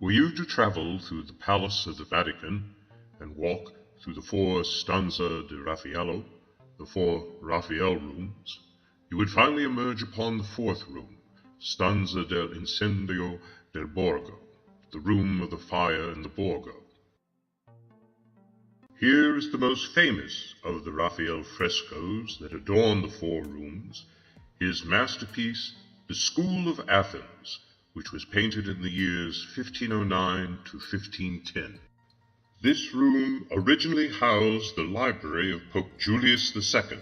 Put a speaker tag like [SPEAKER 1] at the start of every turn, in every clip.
[SPEAKER 1] Were you to travel through the Palace of the Vatican and walk through the 4 Stanze di Raffaello, the 4 Raphael rooms, you would finally emerge upon the 4th room, Stanza del Incendio del Borgo, the room of the fire in the Borgo. Here is the most famous of the Raphael frescoes that adorn the 4 rooms, his masterpiece, The School of Athens, which was painted in the years 1509 to 1510. This room originally housed the library of Pope Julius II,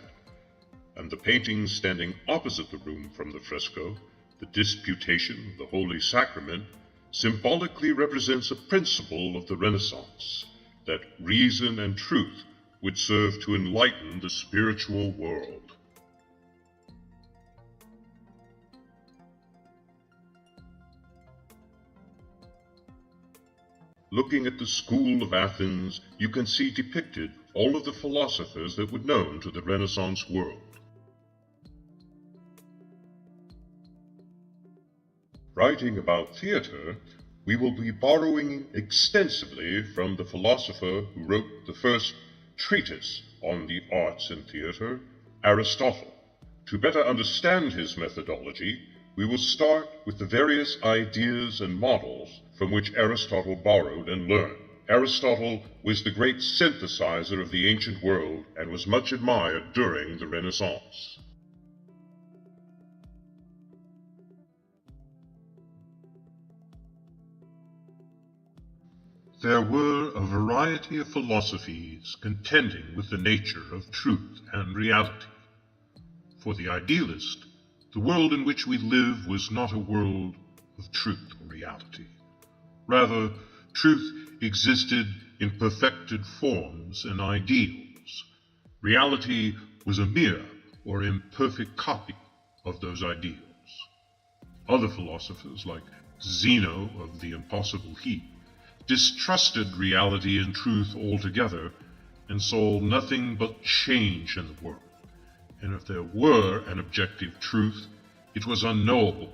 [SPEAKER 1] and the painting standing opposite the room from the fresco, the Disputation of the Holy Sacrament, symbolically represents a principle of the Renaissance, that reason and truth would serve to enlighten the spiritual world. Looking at the School of Athens, you can see depicted all of the philosophers that were known to the Renaissance world. Writing about theater, we will be borrowing extensively from the philosopher who wrote the first treatise on the arts in theater, Aristotle. To better understand his methodology, we will start with the various ideas and models from which Aristotle borrowed and learned. Aristotle was the great synthesizer of the ancient world and was much admired during the Renaissance. There were a variety of philosophies contending with the nature of truth and reality. For the idealist, the world in which we live was not a world of truth or reality. Rather, truth existed in perfected forms and ideals. Reality was a mere or imperfect copy of those ideals. Other philosophers, like Zeno of the Impossible Heap, distrusted reality and truth altogether and saw nothing but change in the world. And if there were an objective truth, it was unknowable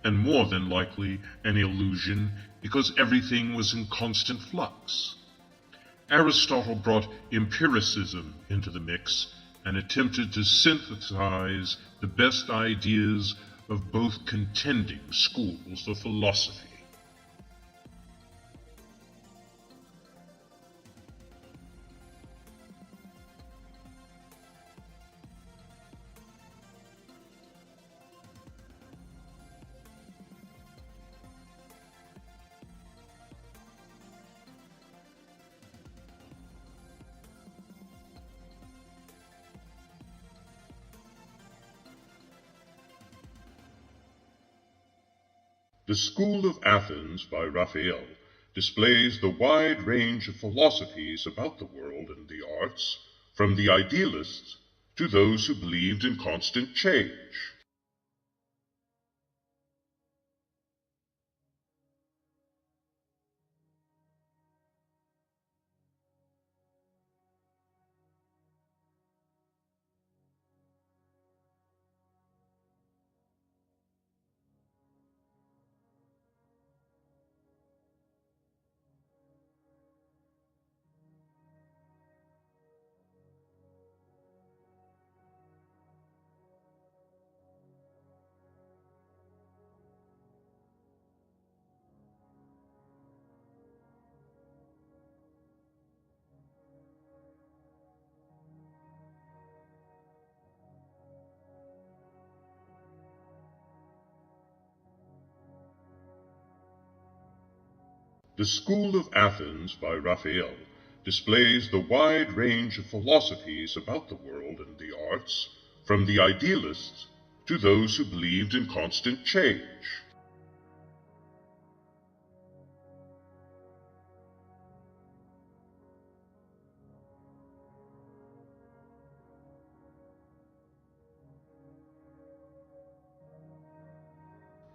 [SPEAKER 1] and more than likely an illusion because everything was in constant flux. Aristotle brought empiricism into the mix and attempted to synthesize the best ideas of both contending schools of philosophy. The School of Athens by Raphael displays the wide range of philosophies about the world and the arts, from the idealists to those who believed in constant change. The School of Athens by Raphael displays the wide range of philosophies about the world and the arts, from the idealists to those who believed in constant change.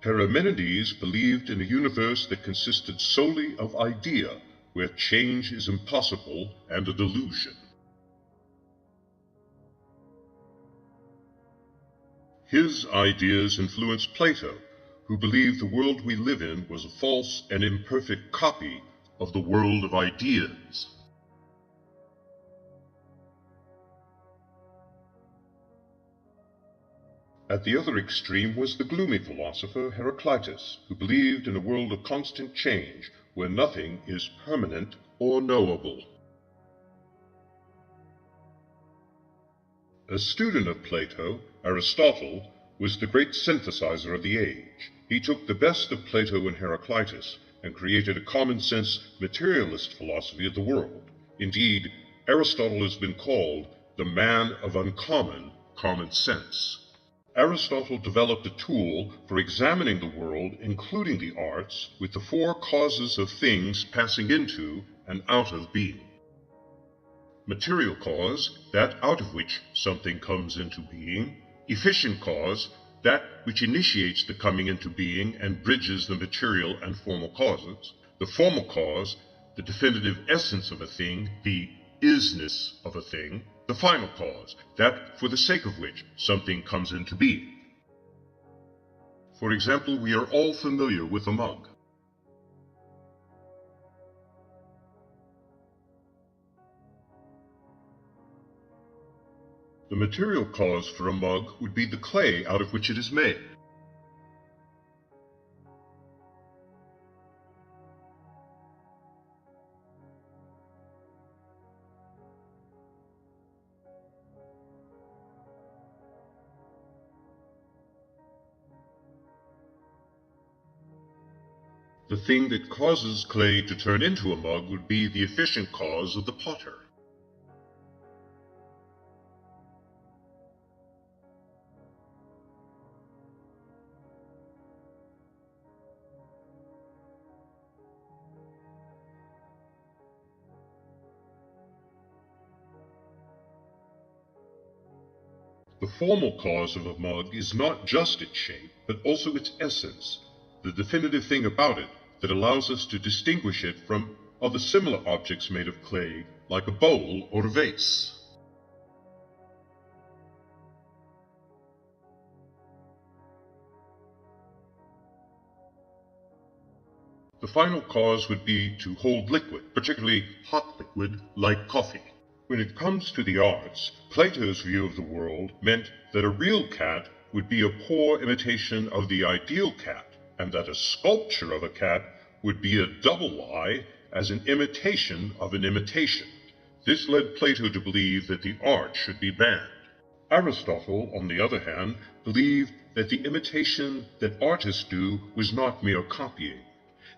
[SPEAKER 1] Parmenides believed in a universe that consisted solely of idea, where change is impossible and a delusion. His ideas influenced Plato, who believed the world we live in was a false and imperfect copy of the world of ideas. At the other extreme was the gloomy philosopher Heraclitus, who believed in a world of constant change, where nothing is permanent or knowable. A student of Plato, Aristotle was the great synthesizer of the age. He took the best of Plato and Heraclitus and created a common-sense materialist philosophy of the world. Indeed, Aristotle has been called the man of uncommon common sense. Aristotle developed a tool for examining the world, including the arts, with the four causes of things passing into and out of being. Material cause, that out of which something comes into being. Efficient cause, that which initiates the coming into being and bridges the material and formal causes. The formal cause, the definitive essence of a thing, the isness of a thing. The final cause, that for the sake of which something comes into being. For example, we are all familiar with a mug. The material cause for a mug would be the clay out of which it is made. The thing that causes clay to turn into a mug would be the efficient cause of the potter. The formal cause of a mug is not just its shape, but also its essence, the definitive thing about it that allows us to distinguish it from other similar objects made of clay, like a bowl or a vase. The final cause would be to hold liquid, particularly hot liquid, like coffee. When it comes to the arts, Plato's view of the world meant that a real cat would be a poor imitation of the ideal cat, and that a sculpture of a cat would be a double lie as an imitation of an imitation. This led Plato to believe that the art should be banned. Aristotle, on the other hand, believed that the imitation that artists do was not mere copying.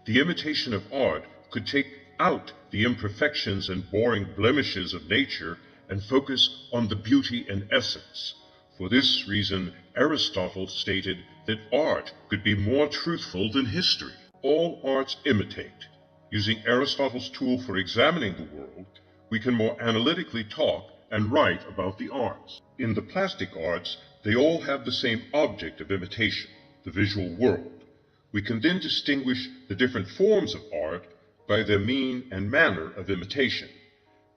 [SPEAKER 1] The imitation of art could take out the imperfections and boring blemishes of nature and focus on the beauty and essence. For this reason, Aristotle stated that art could be more truthful than history. All arts imitate. Using Aristotle's tool for examining the world, we can more analytically talk and write about the arts. In the plastic arts, they all have the same object of imitation, the visual world. We can then distinguish the different forms of art by their mean and manner of imitation.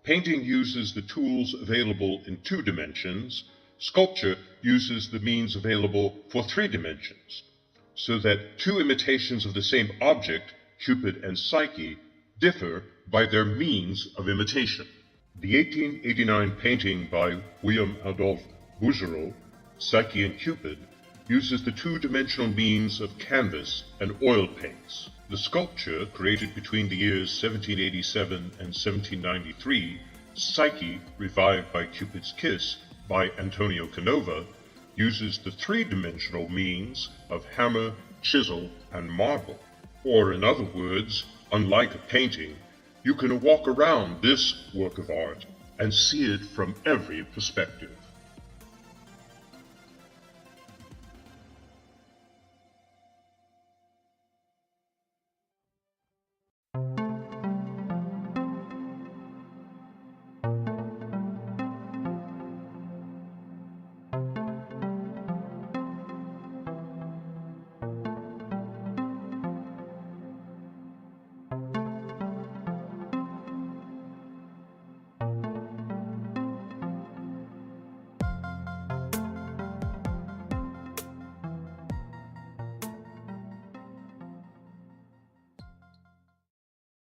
[SPEAKER 1] Painting uses the tools available in 2 dimensions. Sculpture uses the means available for 3 dimensions, so that 2 imitations of the same object, Cupid and Psyche, differ by their means of imitation. The 1889 painting by William Adolphe Bouguereau, Psyche and Cupid, uses the 2-dimensional means of canvas and oil paints. The sculpture, created between the years 1787 and 1793, Psyche, revived by Cupid's Kiss, by Antonio Canova, uses the 3-dimensional means of hammer, chisel, and marble. Or in other words, unlike a painting, you can walk around this work of art and see it from every perspective.